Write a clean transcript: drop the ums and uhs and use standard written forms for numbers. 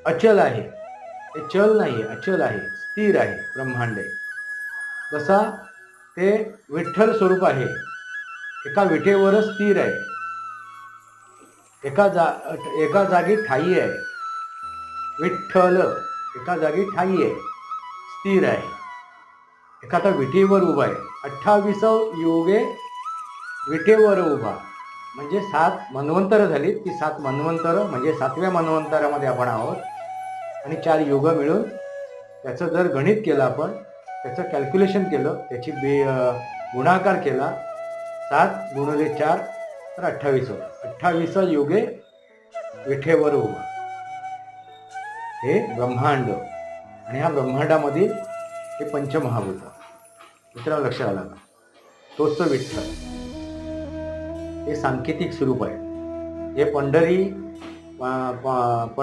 अचल आहे, ते चल नाही, अचल आहे, स्थिर आहे ब्रह्मांड. जसा ते विठ्ठल स्वरूप आहे, एका विठेवरच स्थिर आहे, एका जागी ठाई आहे. विठ्ठल एका जागी ठाई आहे, स्थिर आहे, एखादा विठेवर उभा आहे. 28 योगे विठेवर उभा म्हणजे 7 मन्वंतर झाली. ती 7 मन्वंतर म्हणजे 7व्या मन्वंतरामध्ये आपण आहोत. आणि 4 युग मिळून त्याचं जर गणित केलं, आपण त्याचं कॅल्क्युलेशन केलं, त्याची गुणाकार केला, 7 गुणिले 4 तर 28 होतं. 28 योगे विठेवर उभा हे ब्रह्मांड. आणि ह्या ब्रह्मांडामधील हे पंचमहाभूत. मित्रांनो लक्षात आला का? तोच तो विठ्ठल. हे सांकेतिक स्वरूप आहे. हे पंढरी